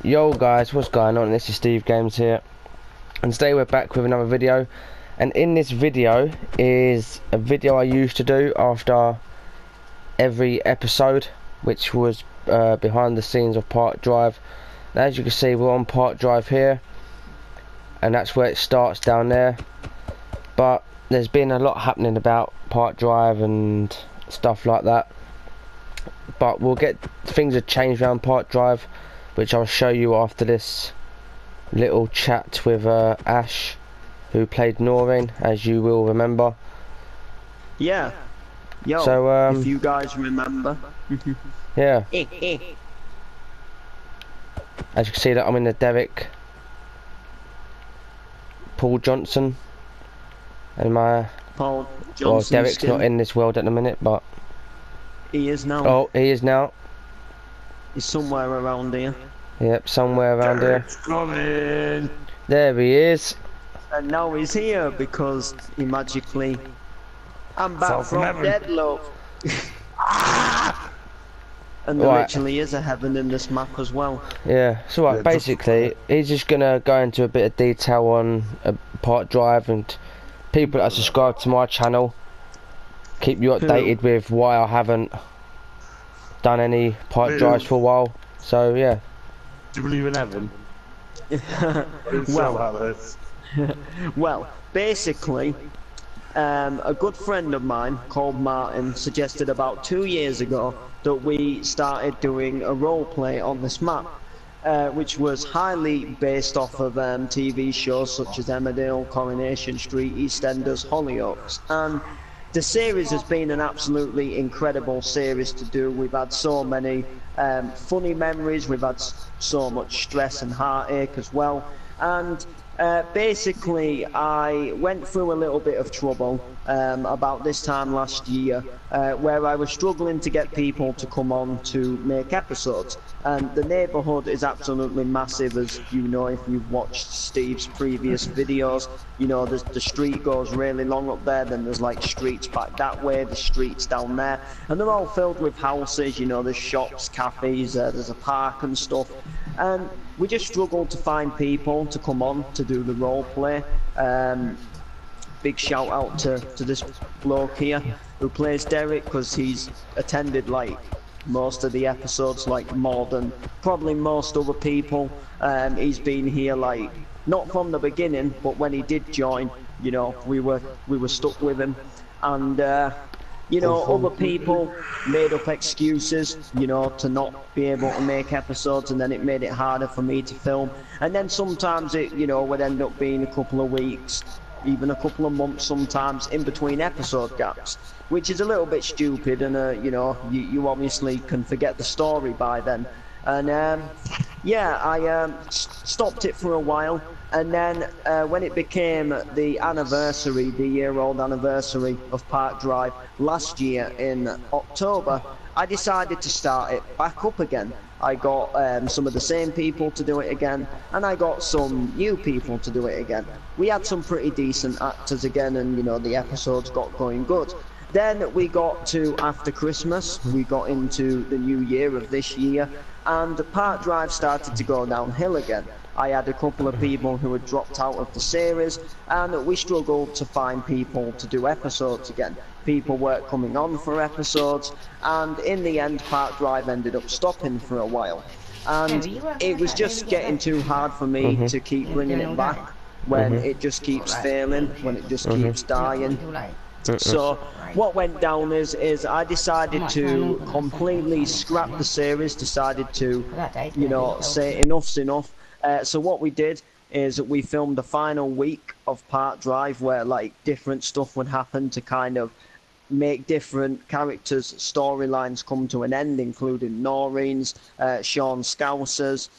Yo guys, what's going on? This is Steve Games here, and today we're back with another video. And in this video is a video I used to do after every episode, which was behind the scenes of Park Drive. And as you can see, we're on Park Drive here, and that's where it starts down there. But there's been a lot happening about Park Drive and stuff like that. But things have changed around Park Drive, which I'll show you after this little chat with Ash, who played Noreen, as you will remember. Yeah. Yo, so, if you guys remember. Yeah. As you can see, that I'm in the Derek Paul Johnson. And Paul Johnson. Well, Derek's not in this world at the minute, but... He is now. Oh, he is now. He's somewhere around here. Yep, somewhere around Derek's coming. There he is. And now he's here because he magically... I'm back from Deadlock. And there actually is a heaven in this map as well. Yeah, so right, basically, he's just gonna go into a bit of detail on Park Drive and people that are subscribed to my channel. Keep you updated with why I haven't done any Park Drives for a while. So yeah. Do you believe in heaven? Well, basically, a good friend of mine called Martin suggested about 2 years ago that we started doing a role play on this map, which was highly based off of TV shows such as Emmerdale, Coronation Street, EastEnders, Hollyoaks, and the series has been an absolutely incredible series to do. We've had so many funny memories, we've had so much stress and heartache as well, and basically I went through a little bit of trouble about this time last year, where I was struggling to get people to come on to make episodes, and the neighbourhood is absolutely massive, as you know if you've watched Steve's previous videos. You know, the street goes really long up there, then there's like streets back that way, the streets down there, and they're all filled with houses. You know, there's shops, cafes, there's a park and stuff, and we just struggled to find people to come on to do the role play. Big shout out to this bloke here who plays Derek, because he's attended like most of the episodes, like more than probably most other people. He's been here like not from the beginning, but when he did join, you know, we were stuck with him, and you know, other people made up excuses, you know, to not be able to make episodes, and then it made it harder for me to film. And then sometimes it, you know, would end up being a couple of weeks, even a couple of months sometimes in between episode gaps, which is a little bit stupid, and you know, you obviously can forget the story by then. And yeah, I stopped it for a while, and then when it became the anniversary, the year-old anniversary of Park Drive last year in October, I decided to start it back up again. I got some of the same people to do it again, and I got some new people to do it again. We had some pretty decent actors again, and you know, the episodes got going good. Then we got to after Christmas, we got into the new year of this year, and the Park Drive started to go downhill again. I had a couple of people who had dropped out of the series, and we struggled to find people to do episodes again. People weren't coming on for episodes, and in the end Park Drive ended up stopping for a while. And it was just getting too hard for me to keep bringing it back when it just keeps failing, when it just keeps dying. So what went down is I decided to completely scrap the series, decided to, you know, say enough's enough. So what we did is we filmed the final week of Park Drive, where like different stuff would happen to kind of make different characters' storylines come to an end, including Noreen's, Sean Scouser's,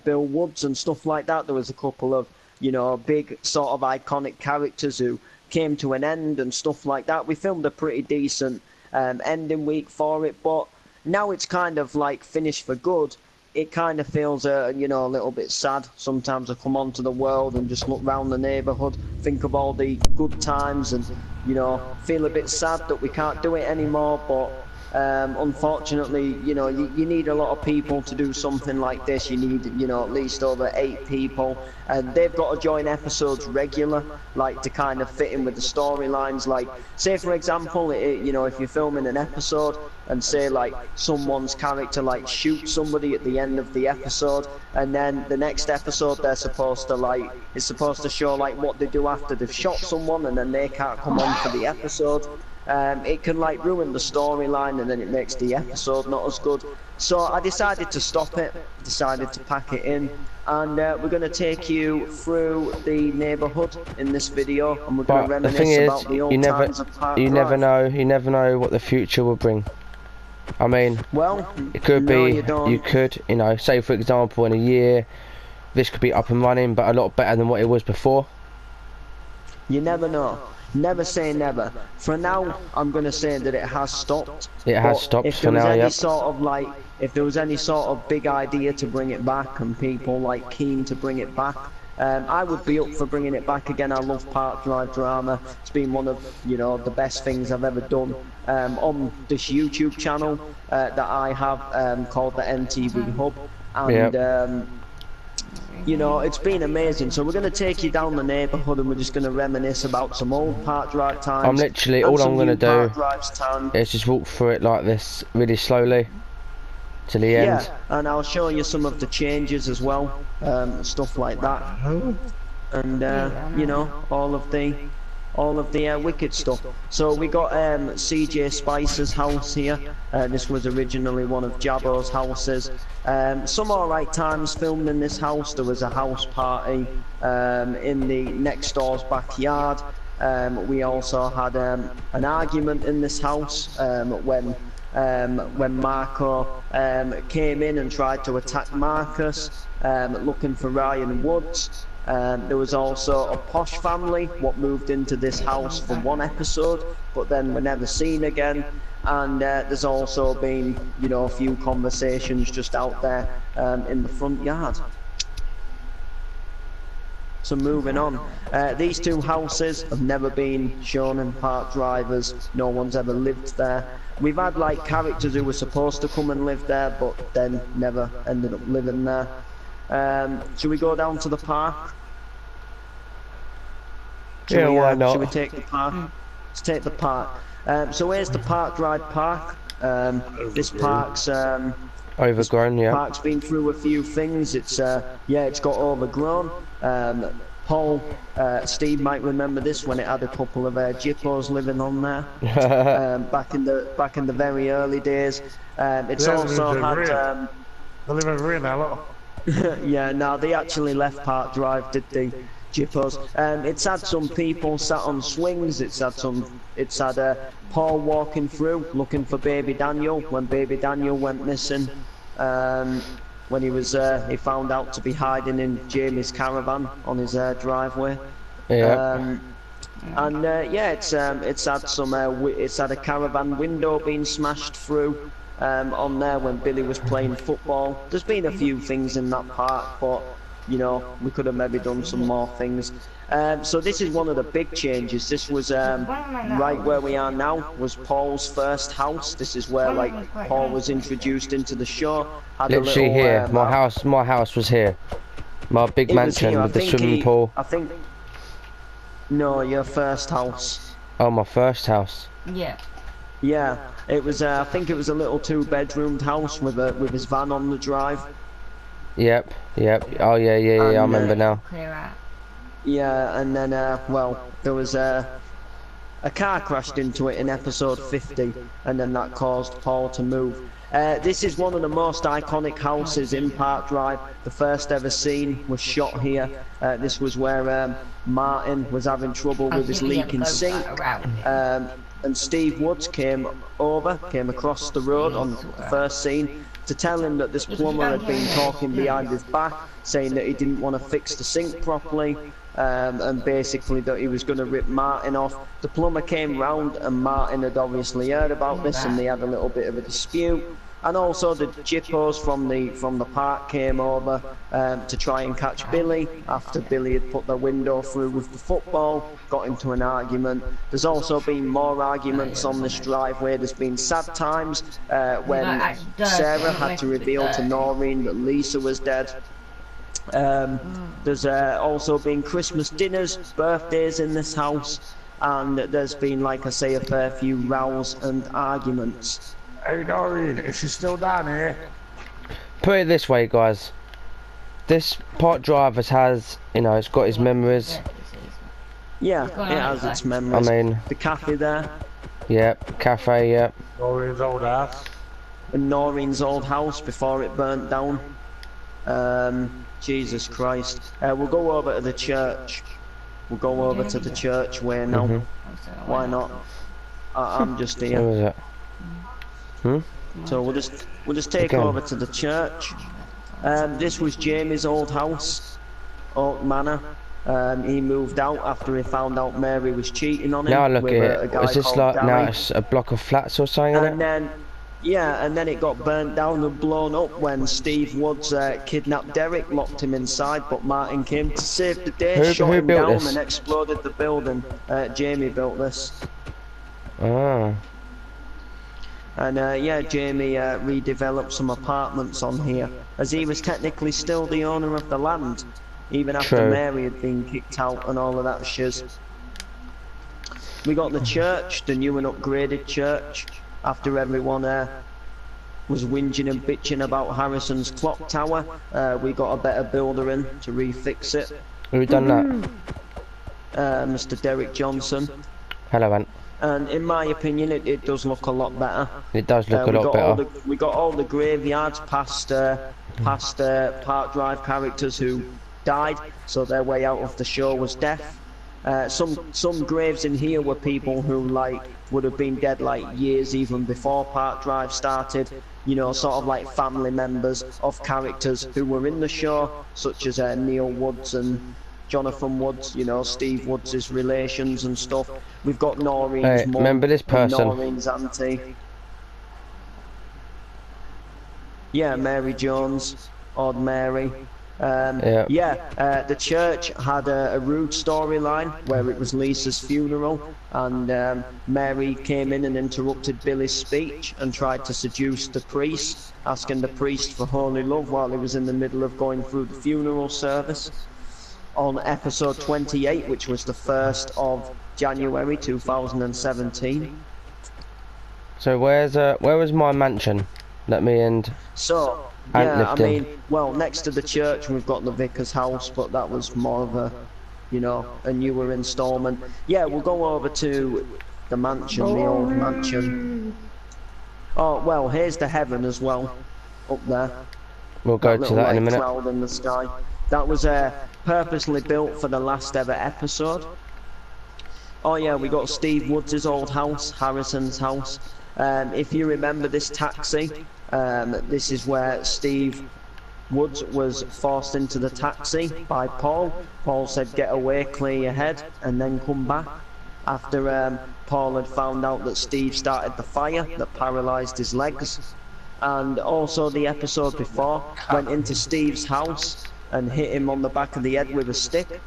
Bill Woods and stuff like that. There was a couple of, you know, big sort of iconic characters who came to an end and stuff like that. We filmed a pretty decent ending week for it, but now it's kind of like finished for good. It kind of feels, you know, a little bit sad. Sometimes I come onto the world and just look round the neighbourhood, think of all the good times, and, you know, feel a bit sad that we can't do it anymore. But Unfortunately, you know, you need a lot of people to do something like this. You need, you know, at least over 8 people, and they've got to join episodes regular, like to kind of fit in with the storylines. Like, say for example, you know, if you're filming an episode and say like someone's character like shoots somebody at the end of the episode, and then the next episode they're supposed to like, it's supposed to show like what they do after they've shot someone, and then they can't come on for the episode. It can like ruin the storyline, and then it makes the episode not as good. So I decided to stop it, decided to pack it in, and we're going to take you through the neighbourhood in this video, and we're going to But the thing reminisce is, about the old times of Park you Drive. never know what the future will bring. I mean, Well, it could no, be, you don't. you could, you know, say for example in a year, this could be up and running, but a lot better than what it was before. You never know. Never say never. For now, I'm going to say that it has stopped. It has But stopped if for there was now, any yep. sort of like, if there was any sort of big idea to bring it back and people like keen to bring it back, I would be up for bringing it back again. I love Park Drive Drama. It's been one of, you know, the best things I've ever done on this YouTube channel that I have called the MTV Hub, and Yep. you know, it's been amazing. So we're going to take you down the neighbourhood, and we're just going to reminisce about some old Park Drive times. I'm literally, and all some I'm going to new do Park Drives time. is just walk through it like this, really slowly, to the end. Yeah, and I'll show you some of the changes as well, stuff like that, and you know, all of the wicked stuff. So we got CJ Spicer's house here. This was originally one of Jabbo's houses. Some alright times filmed in this house. There was a house party in the next door's backyard. We also had an argument in this house when Marco came in and tried to attack Marcus, looking for Ryan Woods. There was also a posh family what moved into this house for one episode, but then were never seen again. And there's also been, you know, a few conversations just out there in the front yard. So moving on, these two houses have never been shown in Park Drivers. No one's ever lived there. We've had like characters who were supposed to come and live there, but then never ended up living there. Should we go down to the park? Yeah, why not? Should we take the park? Let's take the park. So here's the Park Drive Park. This park's Overgrown, yeah. park's been through a few things. It's yeah, it's got overgrown. Paul, Steve might remember this when it had a couple of jippos living on there back in the very early days. It's Yeah, also they had They live over here now, look. yeah, no, they actually left Park Drive, did they? Jippos. It's had some people sat on swings. It's had Paul walking through looking for Baby Daniel when Baby Daniel went missing. When he found out to be hiding in Jamie's caravan on his driveway. Yeah. And yeah, it's had a caravan window being smashed through on there when Billy was playing football. There's been a few things in that park, but you know, we could have maybe done some more things. So this is one of the big changes. This was right where we are now was Paul's first house. This is where like Paul was introduced into the show. Had a Literally little, here. My house was here. My big it was mansion here. with the swimming pool. I think. No, your first house. Oh, my first house. Yeah. Yeah, it was. I think it was a little 2-bedroomed house with his van on the drive. Yep. Oh yeah, I remember now. Clear out. Yeah, and then well, there was a car crashed into it in episode 50, and then that caused Paul to move. This is one of the most iconic houses in Park Drive. The first ever scene was shot here. This was where Martin was having trouble with his leaking sink. And Steve Woods came across the road on the first scene to tell him that this plumber had been talking behind his back, saying that he didn't want to fix the sink properly, and basically that he was going to rip Martin off. The plumber came round, and Martin had obviously heard about this, and they had a little bit of a dispute. And also the Jippos from the park came over to try and catch Billy after Billy had put the window through with the football, got into an argument. There's also been more arguments on this driveway. There's been sad times when Sarah had to reveal to Noreen that Lisa was dead. There's also been Christmas dinners, birthdays in this house, and there's been, like I say, a fair few rows and arguments. Hey Noreen, is she still down here? Put it this way, guys. This Park Drivers has, you know, it's got its memories. Yeah, it has its memories. I mean, the cafe there. Yep, cafe, yep. Noreen's old house. And Noreen's old house before it burnt down. Jesus Christ. We'll go over to the church. We'll go over to the church way now. Why not? I'm just here. Where is it? So we'll just take over to the church. This was Jamie's old house, old manor. He moved out after he found out Mary was cheating on him. Now look with at a it. guy Is this called like, Danny. now it's a block of flats or something? And In it? then, yeah, and then it got burnt down and blown up when Steve Woods kidnapped Derek, locked him inside, but Martin came to save the day, shot him built down this? and exploded the building. Jamie built this. Ah. And yeah, Jamie redeveloped some apartments on here, as he was technically still the owner of the land, even after True. Mary had been kicked out and all of that shiz. We got the church, the new and upgraded church, after everyone was whinging and bitching about Harrison's clock tower. We got a better builder in to refix it. Who done that? Mr. Derek Johnson. Hello, Ant. And in my opinion, it does look a lot better. It does look a lot better. We got all the graveyards past Park Drive characters who died, so their way out of the show was death. Some graves in here were people who would have been dead like years even before Park Drive started. You know, sort of like family members of characters who were in the show, such as Neil Woods and Jonathan Woods, you know, Steve Woods' relations and stuff. We've got Noreen's mum, remember this person? Noreen's auntie. Yeah, Mary Jones, Odd Mary. The church had a rude storyline where it was Lisa's funeral, and Mary came in and interrupted Billy's speech and tried to seduce the priest, asking the priest for holy love while he was in the middle of going through the funeral service. On episode 28, which was the 1st of January 2017. So where was my mansion? Let me end. So, yeah, I mean, well, next to the church we've got the vicar's house, but that was more of a, you know, a newer installment. Yeah, we'll go over to the mansion, the old mansion. Oh, well, here's the heaven as well, up there. We'll go to that in a minute. Cloud in the sky. That was purposely built for the last ever episode. Oh yeah, we got Steve Woods' old house, Harrison's house. If you remember this taxi, this is where Steve Woods was forced into the taxi by Paul. Paul said, "Get away, clear your head, and then come back." After Paul had found out that Steve started the fire that paralysed his legs. And also the episode before went into Steve's house and hit him on the back of the head with a stick,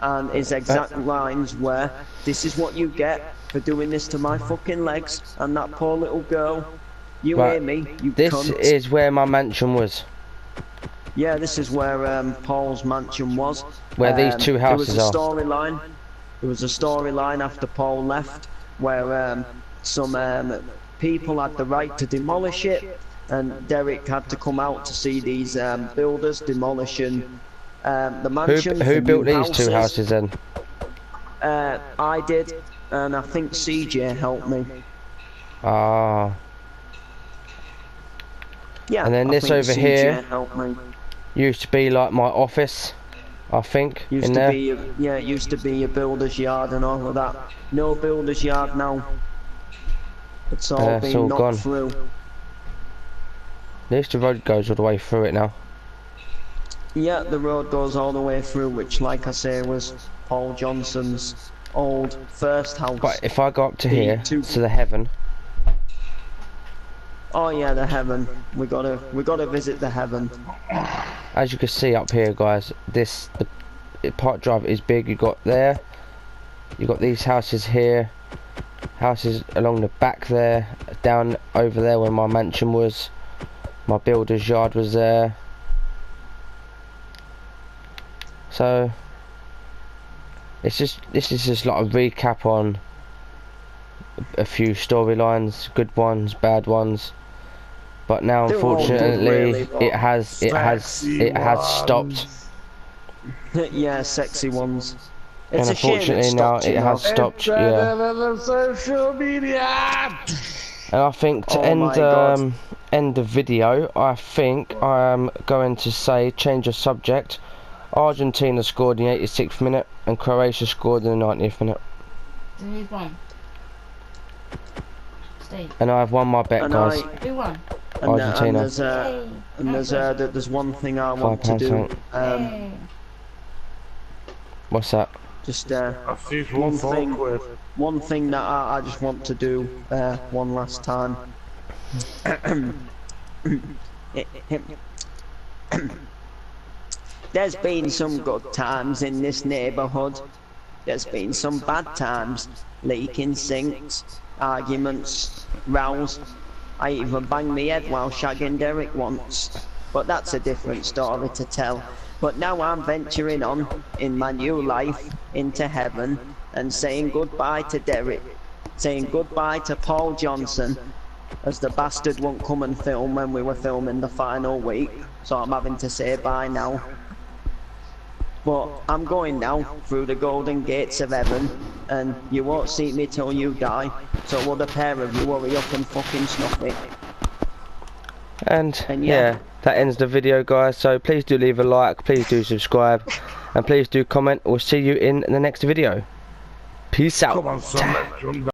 and his exact lines were, "This is what you get for doing this to my fucking legs and that poor little girl. You hear me, you This cunt." is where my mansion was. Yeah, this is where Paul's mansion was. Where these two houses are. There was a storyline after Paul left where some people had the right to demolish it, and Derek had to come out to see these builders demolishing the mansion. Who built these two houses then? I did, and I think CJ helped me. Ah. Yeah, and then I this think over CJ here helped me. Used to be like my office, I think. Used to be, yeah, it used to be a builder's yard and all of that. No builder's yard now. It's all been knocked through. At least the road goes all the way through it now. Yeah, the road goes all the way through, which, like I say, was Paul Johnson's old first house. But if I go up to here, to the heaven, Oh yeah, the heaven. We gotta visit the heaven. As you can see up here, guys, the Park Drive is big. You got there. You got these houses here. Houses along the back there. Down over there where my mansion was. My builder's yard was there. So this is just like a recap on a few storylines, good ones, bad ones. But now, They're all good, unfortunately, really, but it has stopped. Yeah, sexy ones. And It's a shame unfortunately it now stopped, it you has know. stopped. Yeah. The social media. And I think to Oh my God. end the video, I think I am going to say change the subject. Argentina scored in the 86th minute and Croatia scored in the 90th minute. Who's won? Steve. And I've won my bet, And guys. Who won? Argentina. There's one thing I want to £5 do. Hey. What's that? Just I see one one thing. quid. One thing that I just want to do one last time. There's been some good times in this neighbourhood. There's been some bad times. Leaking sinks, arguments, rows. I even banged my head while shagging Derek once. But that's a different story to tell. But now I'm venturing on in my new life into heaven and saying goodbye to Derek, saying goodbye to Paul Johnson, as the bastard won't come and film when we were filming the final week, so I'm having to say bye now. But I'm going now through the golden gates of heaven, and you won't see me till you die, so will the pair of you hurry up and fucking snuff it. And And yeah, yeah. that ends the video, guys. So please do leave a like, please do subscribe, and please do comment. We'll see you in the next video. Peace out. Come on, son, let's run